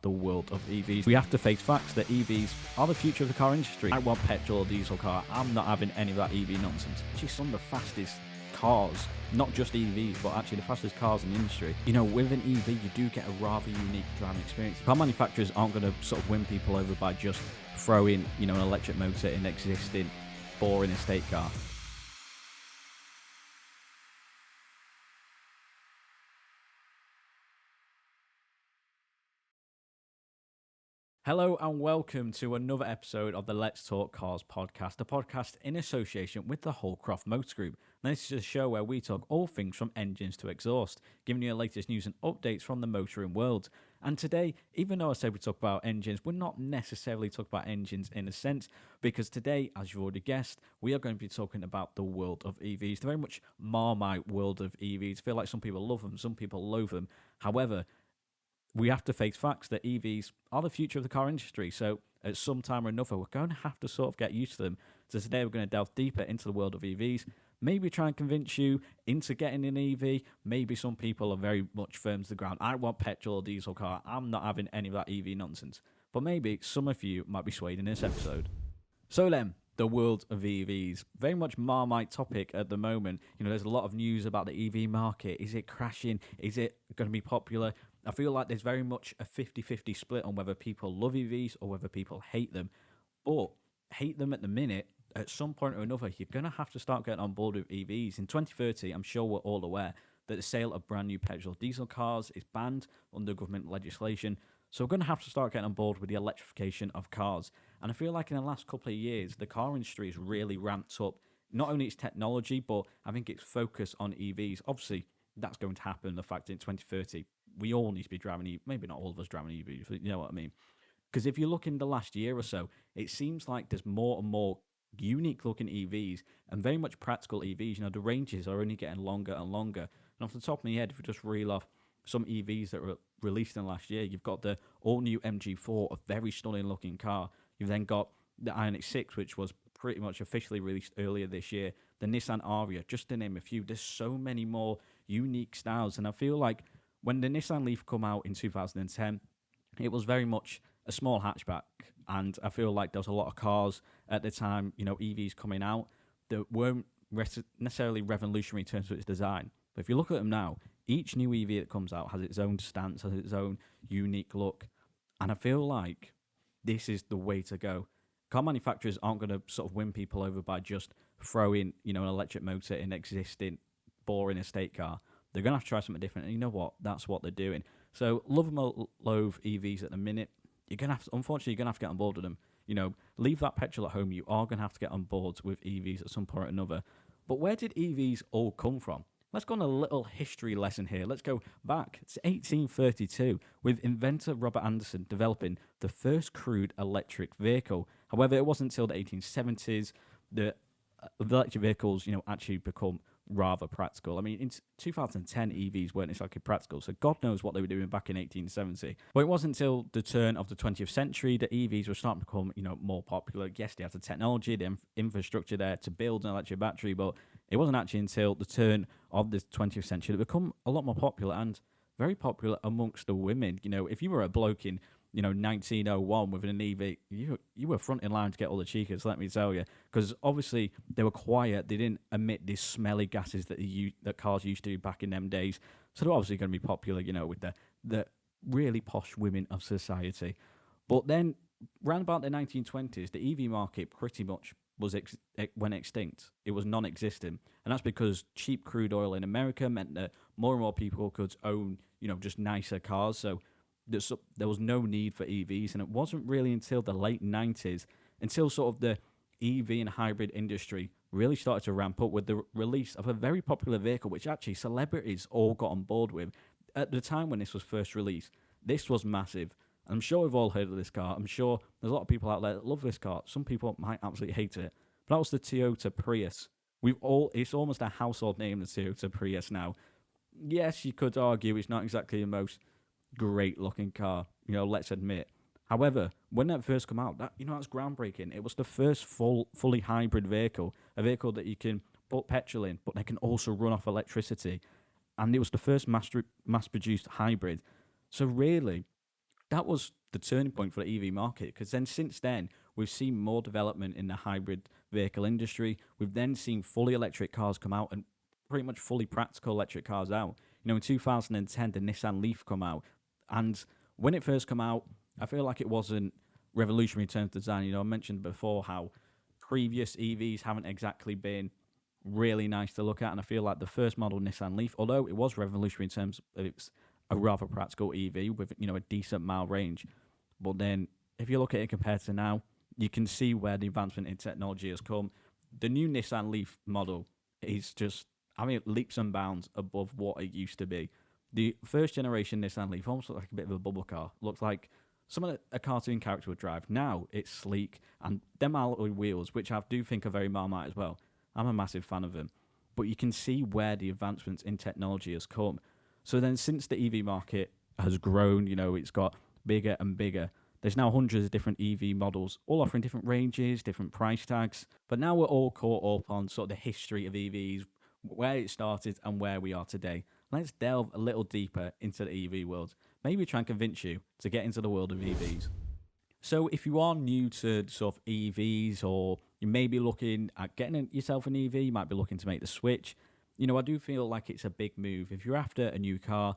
the world of EVs. We have to face facts that EVs are the future of the car industry. I want petrol or diesel car. I'm not having any of that EV nonsense. Actually, some of the fastest cars, not just EVs, but actually the fastest cars in the industry. You know, with an EV, you do get a rather unique driving experience. Car manufacturers aren't going to sort of win people over by just throwing, you know, an electric motor in an existing, boring estate car. Hello and welcome to another episode of the Let's Talk Cars podcast, a podcast in association with the Holdcroft Motor Group. Now, this is a show where we talk all things from engines to exhaust, giving you the latest news and updates from the motoring world. And today, even though I said we talk about engines, we're not necessarily talking about engines in a sense, because today, as you've already guessed, we are going to be talking about the world of EVs, the very much marmite world of EVs. I feel like some people love them, some people loathe them. However, we have to face facts that EVs are the future of the car industry. So at some time or another, we're going to have to sort of get used to them. So today we're going to delve deeper into the world of EVs, maybe try and convince you into getting an EV. Maybe some people are very much firm to the ground. I want petrol or diesel car. I'm not having any of that EV nonsense. But maybe some of you might be swayed in this episode. So then, the world of EVs. Very much marmite topic at the moment. You know, there's a lot of news about the EV market. Is it crashing? Is it going to be popular? I feel like there's very much a 50-50 split on whether people love EVs or whether people hate them. But hate them at the minute, at some point or another, you're going to have to start getting on board with EVs. In 2030, I'm sure we're all aware that the sale of brand new petrol diesel cars is banned under government legislation. So we're going to have to start getting on board with the electrification of cars. And I feel like in the last couple of years, the car industry has really ramped up not only its technology, but I think its focus on EVs. Obviously, that's going to happen. The fact that in 2030, we all need to be driving EVs. Maybe not all of us driving EVs, but you know what I mean. Because if you look in the last year or so, it seems like there's more and more unique looking EVs and very much practical EVs. You know, the ranges are only getting longer and longer. And off the top of my head, if we just reel off some EVs that were released in the last year, you've got the all-new MG4, a very stunning looking car. You've then got the Ioniq 6, which was pretty much officially released earlier this year. The Nissan Aria, just to name a few. There's so many more unique styles. And I feel like when the Nissan Leaf come out in 2010, it was very much a small hatchback. And I feel like there was a lot of cars at the time, you know, EVs coming out, that weren't necessarily revolutionary in terms of its design. But if you look at them now, each new EV that comes out has its own stance, has its own unique look. And I feel like this is the way to go. Car manufacturers aren't going to sort of win people over by just throwing, you know, an electric motor in an existing boring estate car. They're going to have to try something different. And you know what? That's what they're doing. So love them or loathe EVs at the minute. You're going to have to, unfortunately, you're going to have to get on board with them. You know, leave that petrol at home. You are going to have to get on board with EVs at some point or another. But where did EVs all come from? Let's go on a little history lesson here. Let's go back to 1832 with inventor Robert Anderson developing the first crude electric vehicle. However, it wasn't until the 1870s that the electric vehicles, you know, actually become rather practical. I mean, in 2010, EVs weren't exactly practical, so God knows what they were doing back in 1870. But it wasn't until the turn of the 20th century that EVs were starting to become, you know, more popular. Yes, they had the technology, the infrastructure there to build an electric battery, but it wasn't actually until the turn of the 20th century that it become a lot more popular and very popular amongst the women. You know, if you were a bloke in, you know, 1901 with an EV, you were front in line to get all the cheekers, let me tell you. Because obviously they were quiet, they didn't emit these smelly gases that cars used to back in them days. So they're obviously going to be popular, you know, with the really posh women of society. But then, around about the 1920s, the EV market pretty much went extinct. It was non-existent. And that's because cheap crude oil in America meant that more and more people could own, you know, just nicer cars. So there was no need for EVs, and it wasn't really until the late 90s, until sort of the EV and hybrid industry really started to ramp up with the release of a very popular vehicle, which actually celebrities all got on board with. At the time when this was first released, this was massive. I'm sure we've all heard of this car. I'm sure there's a lot of people out there that love this car. Some people might absolutely hate it. But that was the Toyota Prius. It's almost a household name, the Toyota Prius now. Yes, you could argue it's not exactly the most great looking car, you know, let's admit. However, when that first came out, that's groundbreaking. It was the first fully hybrid vehicle, a vehicle that you can put petrol in, but they can also run off electricity. And it was the first mass-produced hybrid. So really, that was the turning point for the EV market, because then since then, we've seen more development in the hybrid vehicle industry. We've then seen fully electric cars come out and pretty much fully practical electric cars out. In 2010, the Nissan Leaf come out. And when it first came out, I feel like it wasn't revolutionary in terms of design. I mentioned before how previous EVs haven't exactly been really nice to look at. And I feel like the first model Nissan Leaf, although it was revolutionary in terms of it's a rather practical EV with, a decent mile range. But then if you look at it compared to now, you can see where the advancement in technology has come. The new Nissan Leaf model is just, leaps and bounds above what it used to be. The first generation Nissan Leaf almost looked like a bit of a bubble car. Looks like someone a cartoon character would drive. Now it's sleek, and them alloy wheels, which I do think are very Marmite as well. I'm a massive fan of them. But you can see where the advancements in technology has come. So then since the EV market has grown, it's got bigger and bigger. There's now hundreds of different EV models, all offering different ranges, different price tags. But now we're all caught up on sort of the history of EVs, where it started and where we are today. Let's delve a little deeper into the EV world. Maybe try and convince you to get into the world of EVs. So if you are new to sort of EVs, or you may be looking at getting yourself an EV, you might be looking to make the switch, I do feel like it's a big move. If you're after a new car,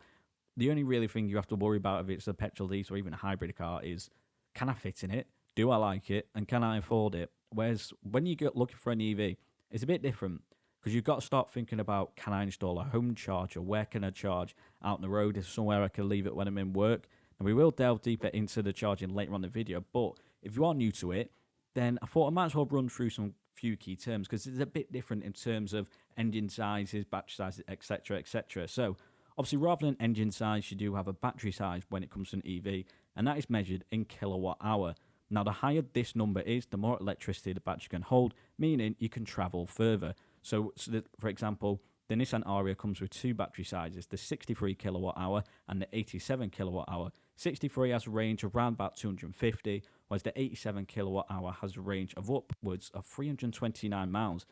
the only really thing you have to worry about if it's a petrol, diesel, or even a hybrid car is, can I fit in it? Do I like it? And can I afford it? Whereas when you get looking for an EV, it's a bit different, because you've got to start thinking about, can I install a home charger? Where can I charge out on the road? Is there somewhere I can leave it when I'm in work? And we will delve deeper into the charging later on in the video. But if you are new to it, then I thought I might as well run through some few key terms, because it's a bit different in terms of engine sizes, battery sizes, etc., etc. So obviously, rather than engine size, you do have a battery size when it comes to an EV, and that is measured in kilowatt hour. Now, the higher this number is, the more electricity the battery can hold, meaning you can travel further. So for example, the Nissan Ariya comes with two battery sizes, the 63 kilowatt hour and the 87 kilowatt hour. 63 has a range of around about 250, whereas the 87 kilowatt hour has a range of upwards of 329 miles.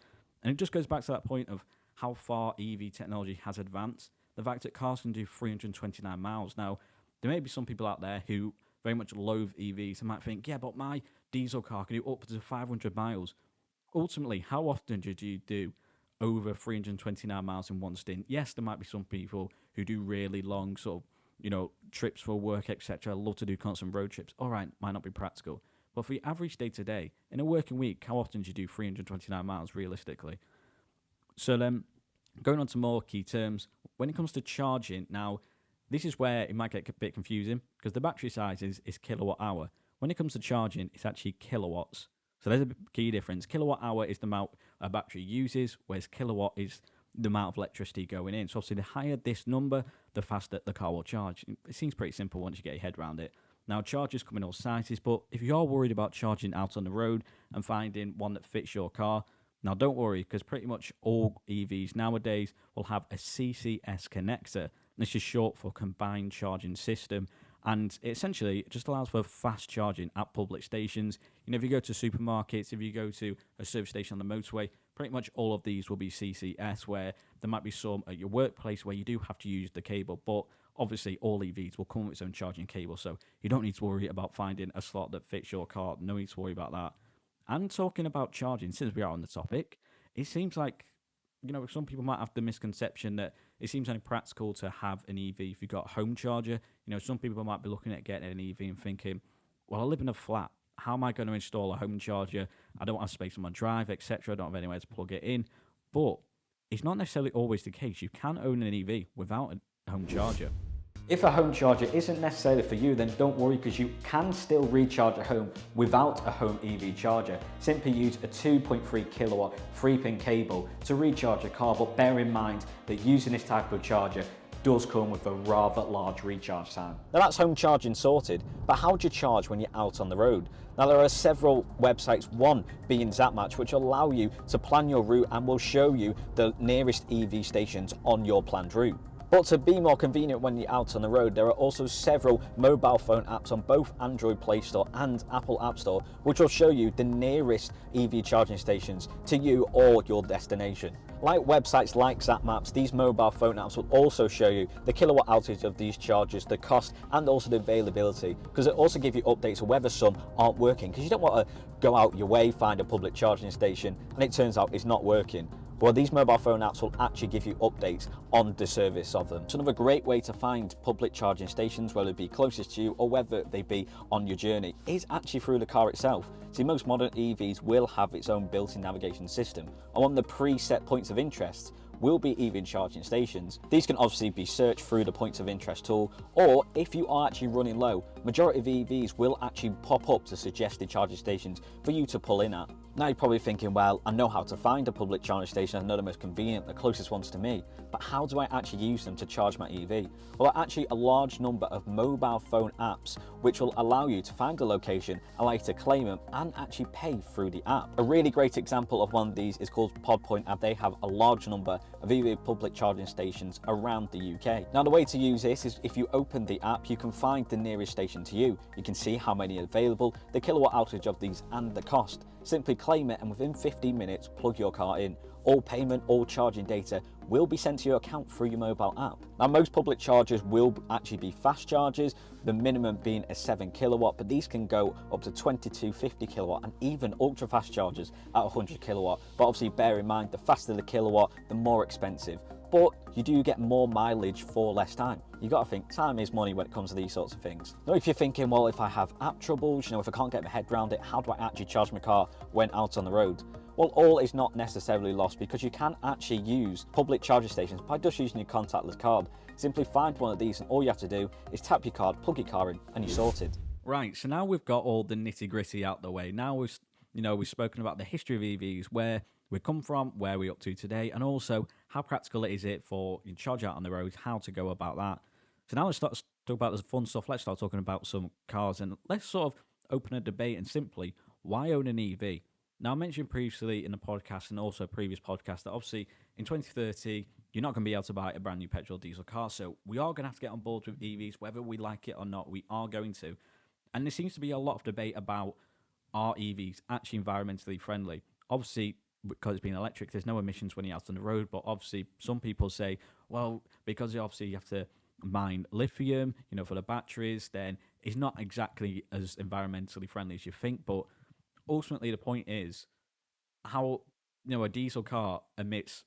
And it just goes back to that point of how far EV technology has advanced. The fact that cars can do 329 miles. Now, there may be some people out there who very much loathe EVs and might think, yeah, but my diesel car can do upwards of 500 miles. Ultimately, how often do you do over 329 miles in one stint? Yes, there might be some people who do really long sort of, trips for work, etc. Love to do constant road trips. All right, might not be practical. But for your average day-to-day, in a working week, how often do you do 329 miles realistically? So then, going on to more key terms, when it comes to charging, now, this is where it might get a bit confusing, because the battery size is kilowatt hour. When it comes to charging, it's actually kilowatts. So there's a key difference. Kilowatt hour is the amount a battery uses, whereas kilowatt is the amount of electricity going in. So obviously, the higher this number, the faster the car will charge. It seems pretty simple once you get your head around it. Now, chargers come in all sizes, but if you are worried about charging out on the road and finding one that fits your car, now don't worry, because pretty much all EVs nowadays will have a CCS connector. This is short for Combined Charging System, and it essentially just allows for fast charging at public stations. If you go to supermarkets, if you go to a service station on the motorway, pretty much all of these will be CCS, where there might be some at your workplace where you do have to use the cable, but obviously all EVs will come with its own charging cable, so you don't need to worry about finding a slot that fits your car. No need to worry about that. And talking about charging, since we are on the topic, it seems like, some people might have the misconception that it seems only practical to have an EV if you've got a home charger. Some people might be looking at getting an EV and thinking, well, I live in a flat. How am I going to install a home charger? I don't have space on my drive, etc. I don't have anywhere to plug it in. But it's not necessarily always the case. You can own an EV without a home charger. If a home charger isn't necessarily for you, then don't worry, because you can still recharge at home without a home EV charger. Simply use a 2.3 kilowatt 3-pin cable to recharge a car, but bear in mind that using this type of charger does come with a rather large recharge time. Now that's home charging sorted, but how do you charge when you're out on the road? Now there are several websites, one being ZapMatch, which allow you to plan your route and will show you the nearest EV stations on your planned route. But to be more convenient when you're out on the road, there are also several mobile phone apps on both Android Play Store and Apple App Store, which will show you the nearest EV charging stations to you or your destination. Like websites like ZapMaps, these mobile phone apps will also show you the kilowatt outage of these chargers, the cost, and also the availability, because it also gives you updates of whether some aren't working, because you don't want to go out your way, find a public charging station, and it turns out it's not working. Well, these mobile phone apps will actually give you updates on the service of them. So another great way to find public charging stations, whether it be closest to you or whether they be on your journey, is actually through the car itself. See, most modern EVs will have its own built-in navigation system, and one of the preset points of interest will be EV charging stations. These can obviously be searched through the points of interest tool, or if you are actually running low, majority of EVs will actually pop up to suggested charging stations for you to pull in at. Now you're probably thinking, well, I know how to find a public charging station, I know the most convenient, the closest ones to me, but how do I actually use them to charge my EV? Well, there are actually a large number of mobile phone apps which will allow you to find a location, allow you to claim them, and actually pay through the app. A really great example of one of these is called PodPoint, and they have a large number of EV public charging stations around the UK. Now the way to use this is if you open the app, you can find the nearest station to you. You can see how many are available, the kilowatt outage of these, and the cost. Simply claim it, and within 15 minutes, plug your car in. All payment, all charging data will be sent to your account through your mobile app. Now, most public chargers will actually be fast chargers, the minimum being a 7 kilowatt, but these can go up to 22, 50 kilowatt, and even ultra fast chargers at 100 kilowatt. But obviously, bear in mind, the faster the kilowatt, the more expensive. But you do get more mileage for less time. You got to think time is money when it comes to these sorts of things. Now, if you're thinking, well, if I have app troubles, if I can't get my head around it, how do I actually charge my car when out on the road? Well, all is not necessarily lost, because you can actually use public charging stations by just using your contactless card. Simply find one of these, and all you have to do is tap your card, plug your car in, and you're sorted. Right, so now we've got all the nitty gritty out the way. Now we've spoken about the history of EVs, where we come from, where we're up to today, and also how practical is it for you to charge out on the road, how to go about that. So now let's start talk about the fun stuff. Let's start talking about some cars, and let's sort of open a debate and simply, why own an EV? Now, I mentioned previously in the podcast and also previous podcast that obviously in 2030, you're not going to be able to buy a brand new petrol diesel car. So we are going to have to get on board with EVs, whether we like it or not, we are going to. And there seems to be a lot of debate about, are EVs actually environmentally friendly? Obviously, because it's being electric, there's no emissions when you're out on the road. But obviously, some people say, well, because obviously you have to mine lithium, for the batteries, then it's not exactly as environmentally friendly as you think. But ultimately, the point is how a diesel car emits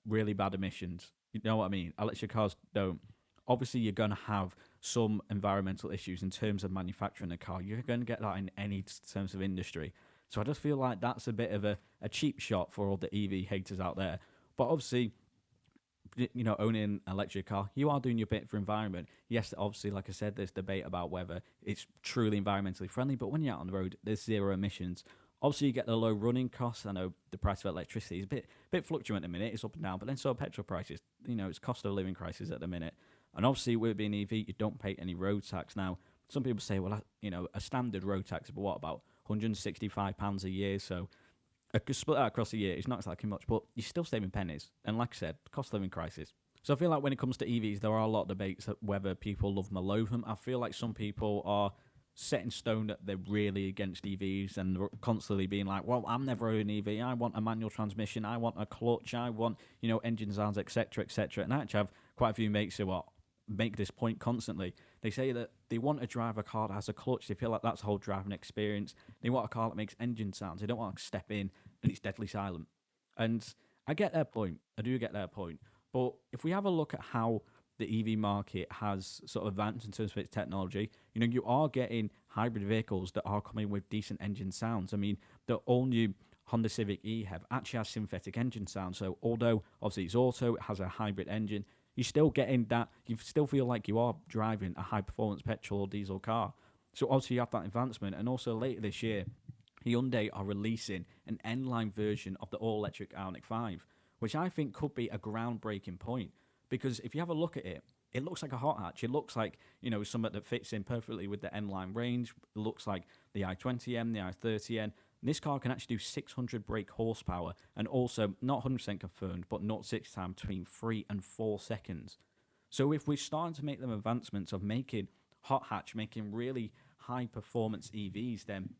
really bad emissions. You know what I mean? Electric cars don't. Obviously, you're going to have some environmental issues in terms of manufacturing a car. You're going to get that in any terms of industry. So I just feel like that's a bit of a cheap shot for all the EV haters out there. But obviously, owning an electric car, you are doing your bit for environment. Yes, obviously, like I said, there's debate about whether it's truly environmentally friendly, but when you're out on the road, there's zero emissions. Obviously, you get the low running costs. I know the price of electricity is a bit fluctuant at the minute. It's up and down, but then so are petrol prices. It's cost of living crisis at the minute. And obviously, with being EV, you don't pay any road tax. Now, some people say, well, a standard road tax, but what about £165 a year? So split that across a year, it's not exactly much, but you're still saving pennies. And like I said, cost of living crisis. So I feel like when it comes to EVs, there are a lot of debates whether people love them or loathe them. I feel like some people are set in stone that they're really against EVs and constantly being like, well, I'm never owning an EV. I want a manual transmission. I want a clutch. I want, engine sounds, etc., etc. And I actually have quite a few mates who make this point constantly. They say that they want to drive a car that has a clutch. They feel like that's the whole driving experience. They want a car that makes engine sounds. They don't want to step in and it's deadly silent. And I get their point. I do get their point. But if we have a look at how the EV market has sort of advanced in terms of its technology, you are getting hybrid vehicles that are coming with decent engine sounds. I mean, the all-new Honda Civic e-HEV actually has synthetic engine sound. So although obviously it's auto, it has a hybrid engine, you're still getting that. You still feel like you are driving a high-performance petrol or diesel car. So obviously you have that advancement. And also later this year, Hyundai are releasing an N-line version of the all-electric Ioniq 5, which I think could be a groundbreaking point. Because if you have a look at it, it looks like a hot hatch. It looks like, something that fits in perfectly with the N-line range. It looks like the i20M, the i30N. And this car can actually do 600 brake horsepower and also, not 100% confirmed, but 0 to 60 time between 3 and 4 seconds. So if we're starting to make them advancements of making hot hatch, making really high performance EVs, then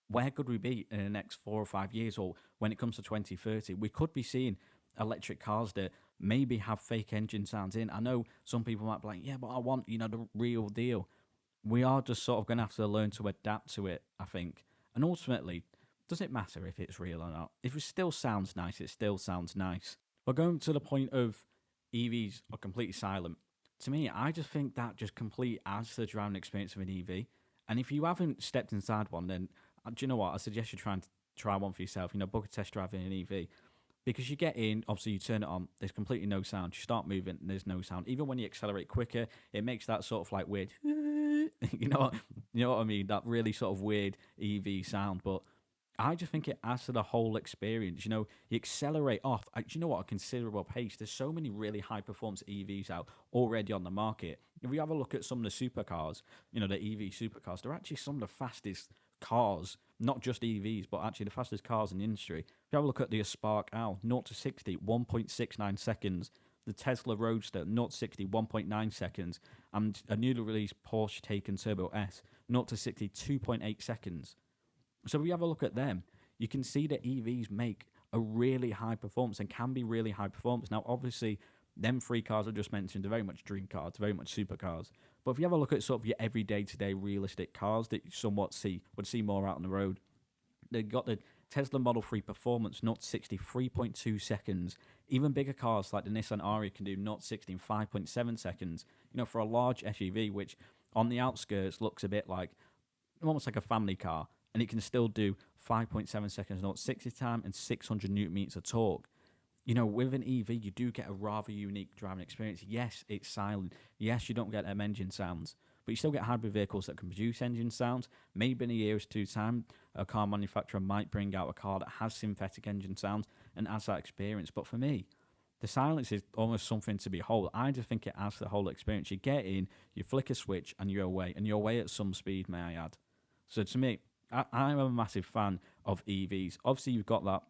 where could we be in the next 4 or 5 years, or when it comes to 2030? We could be seeing electric cars that maybe have fake engine sounds in. I know some people might be like, yeah, but I want, the real deal. We are just sort of going to have to learn to adapt to it, I think. And ultimately, does it matter if it's real or not? If it still sounds nice, it still sounds nice. We're going to the point of EVs are completely silent. To me, I just think that just completely adds to the driving experience of an EV. And if you haven't stepped inside one, then do you know what? I suggest you try one for yourself. Book a test drive in an EV, because you get in, obviously you turn it on, there's completely no sound. You start moving, and there's no sound. Even when you accelerate quicker, it makes that sort of like weird, you know what I mean? That really sort of weird EV sound. But I just think it adds to the whole experience. You accelerate off at, a considerable pace. There's so many really high performance EVs out already on the market. If you have a look at some of the supercars, the EV supercars, they're actually some of the fastest cars, not just EVs, but actually the fastest cars in the industry. If you have a look at the Spark Owl, 0 to 60, 1.69 seconds. The Tesla Roadster, 0 to 60, 1.9 seconds. And a newly released Porsche Taycan Turbo S, 0 to 60, 2.8 seconds. So if you have a look at them, you can see that EVs make a really high performance and can be really high performance. Now, obviously, them three cars I just mentioned are very much dream cars, very much supercars. But if you have a look at sort of your everyday today realistic cars that you somewhat would see more out on the road, they've got the Tesla Model 3 Performance, 0 to 60, 3.2 seconds. Even bigger cars like the Nissan Ariya can do 0 to 60 in 5.7 seconds. For a large SUV, which on the outskirts looks a bit like almost like a family car, and it can still do 5.7 seconds 0 to 60 time and 600 newton meters of torque. With an EV, you do get a rather unique driving experience. Yes, it's silent. Yes, you don't get them engine sounds, but you still get hybrid vehicles that can produce engine sounds. Maybe in a year or two time, a car manufacturer might bring out a car that has synthetic engine sounds and adds that experience. But for me, the silence is almost something to behold. I just think it adds to the whole experience. You get in, you flick a switch, and you're away at some speed, may I add. So to me, I'm a massive fan of EVs. Obviously, you've got that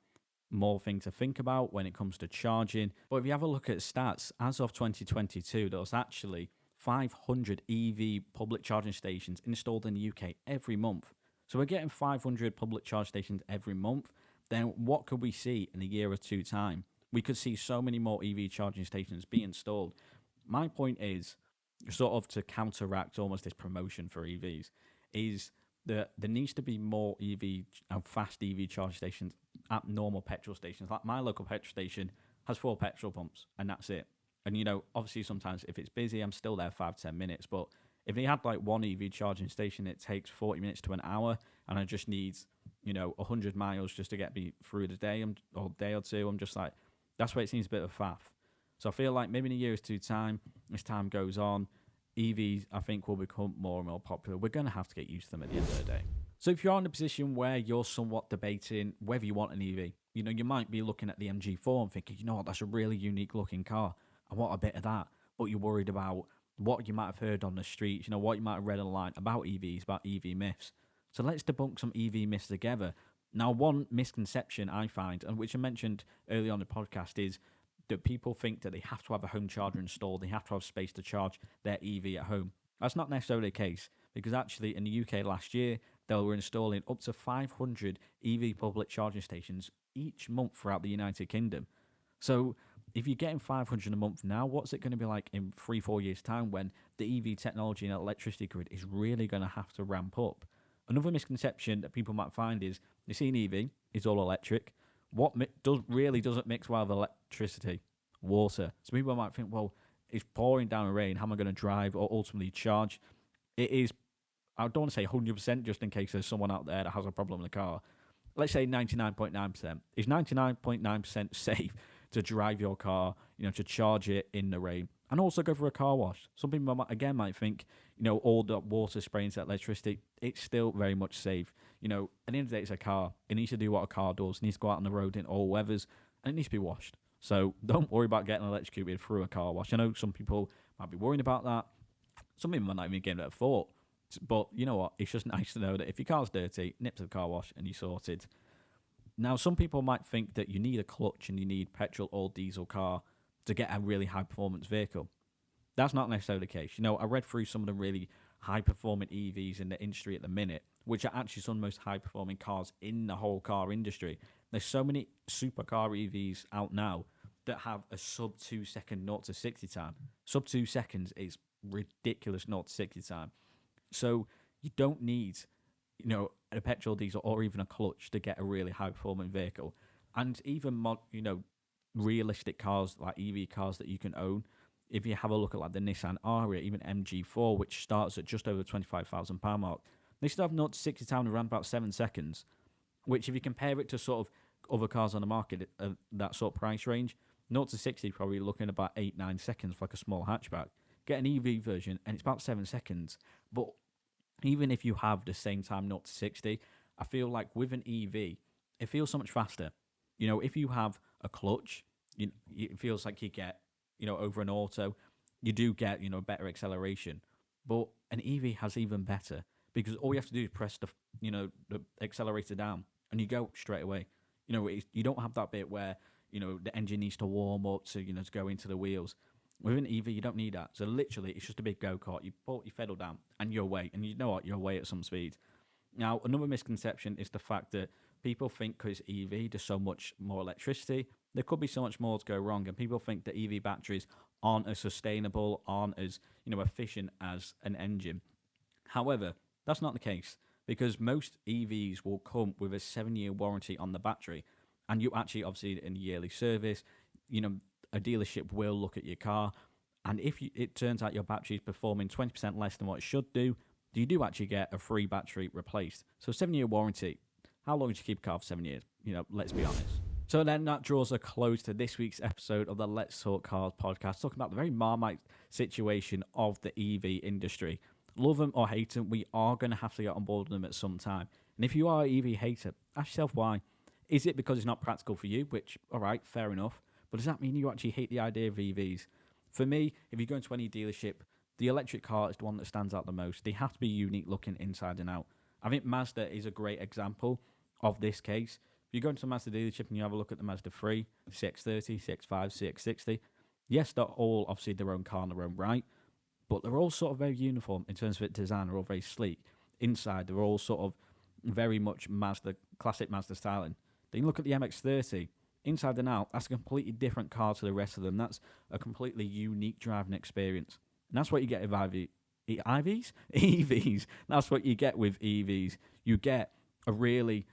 more thing to think about when it comes to charging. But if you have a look at stats, as of 2022, there was actually 500 EV public charging stations installed in the UK every month. So we're getting 500 public charge stations every month. Then what could we see in a year or two time? We could see so many more EV charging stations be installed. My point is, sort of to counteract almost this promotion for EVs, is that there needs to be more EV and fast EV charge stations at normal petrol stations. Like my local petrol station has 4 petrol pumps, and that's it. And obviously sometimes if it's busy, I'm still there 5-10 minutes. But if they had like one EV charging station, it takes 40 minutes to an hour, and I just need 100 miles just to get me through the day or day or two. I'm just like, that's why it seems a bit of a faff. So I feel like maybe in a year or two time, as time goes on, EVs, I think, will become more and more popular. We're going to have to get used to them at the end of the day. So if you're in a position where you're somewhat debating whether you want an EV, you might be looking at the MG4 and thinking, what, that's a really unique looking car. I want a bit of that. But you're worried about what you might have heard on the streets, what you might have read online about EVs, about EV myths. So let's debunk some EV myths together. Now, one misconception I find, and which I mentioned early on in the podcast, is that people think that they have to have a home charger installed, they have to have space to charge their EV at home. That's not necessarily the case, because actually in the UK last year, they were installing up to 500 EV public charging stations each month throughout the United Kingdom. So if you're getting 500 a month now, what's it going to be like in 3-4 years' time when the EV technology and electricity grid is really going to have to ramp up? Another misconception that people might find is they see an EV, it's all electric. What doesn't mix well with electricity? Water. So people might think, well, it's pouring down rain, how am I going to drive or ultimately charge? It is, I don't want to say 100% just in case there's someone out there that has a problem in the car. Let's say 99.9%. Is 99.9% safe to drive your car, to charge it in the rain? And also go for a car wash. Some people might think, all the water spraying into electricity, it's still very much safe. At the end of the day, it's a car. It needs to do what a car does. It needs to go out on the road in all weathers, and it needs to be washed. So don't worry about getting electrocuted through a car wash. I know some people might be worrying about that. Some people might not even give it a thought. But you know what? It's just nice to know that if your car's dirty, nip to the car wash and you're sorted. Now, some people might think that you need a clutch and you need petrol or diesel car to get a really high performance vehicle. That's not necessarily the case. I read through some of the really high-performing EVs in the industry at the minute, which are actually some of the most high-performing cars in the whole car industry. There's so many supercar EVs out now that have a sub 2 second 0 to 60 time. Sub 2 seconds is ridiculous 0 to 60 time. So you don't need, a petrol, diesel, or even a clutch to get a really high-performing vehicle. And even, realistic cars like EV cars that you can own, if you have a look at like the Nissan Aria, even MG4, which starts at just over the £25,000 mark, they still have 0 to 60 time in around about 7 seconds, which if you compare it to sort of other cars on the market at that sort of price range, 0 to 60 probably looking about 8-9 seconds for like a small hatchback. Get an EV version and it's about 7 seconds. But even if you have the same time 0 to 60, I feel like with an EV, it feels so much faster. If you have a clutch, it feels like you get, over an auto, you do get, better acceleration. But an EV has even better because all you have to do is press the accelerator down and you go straight away. You don't have that bit where, the engine needs to warm up to go into the wheels. With an EV, you don't need that. So literally, it's just a big go-kart. You put your pedal down and you're away. And you know what? You're away at some speed. Now, another misconception is the fact that people think because EV, there's so much more electricity, there could be so much more to go wrong. And people think that EV batteries aren't as sustainable, aren't as efficient as an engine. However, that's not the case because most EVs will come with a 7-year warranty on the battery. And you actually, obviously, in yearly service, a dealership will look at your car. And if it turns out your battery is performing 20% less than what it should do, you do actually get a free battery replaced. So 7-year warranty. How long would you keep a car for 7 years? Let's be honest. So then that draws a close to this week's episode of the Let's Talk Cars podcast, talking about the very marmite situation of the EV industry. Love them or hate them, we are going to have to get on board with them at some time. And if you are an EV hater, ask yourself why. Is it because it's not practical for you? Which, all right, fair enough. But does that mean you actually hate the idea of EVs? For me, if you go into any dealership, the electric car is the one that stands out the most. They have to be unique looking inside and out. I think Mazda is a great example of this case. If you go into a Mazda dealership and you have a look at the Mazda 3, CX-30, CX-5, CX-60, yes, they're all obviously their own car in their own right, but they're all sort of very uniform in terms of its design. They're all very sleek. Inside, they're all sort of very much Mazda, classic Mazda styling. Then you look at the MX-30, inside and out, that's a completely different car to the rest of them. That's a completely unique driving experience. And that's what you get with EVs? EVs. That's what you get with EVs. You get a really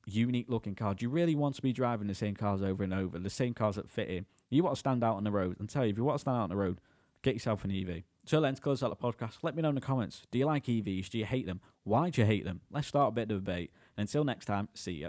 unique looking car. Do you really want to be driving the same cars over and over, the same cars that fit in? You want to stand out on the road. And tell you, if you want to stand out on the road, get yourself an EV. So then, to close out the podcast, let me know in the comments. Do you like EVs? Do you hate them? Why do you hate them? Let's start a bit of debate. And until next time, see ya.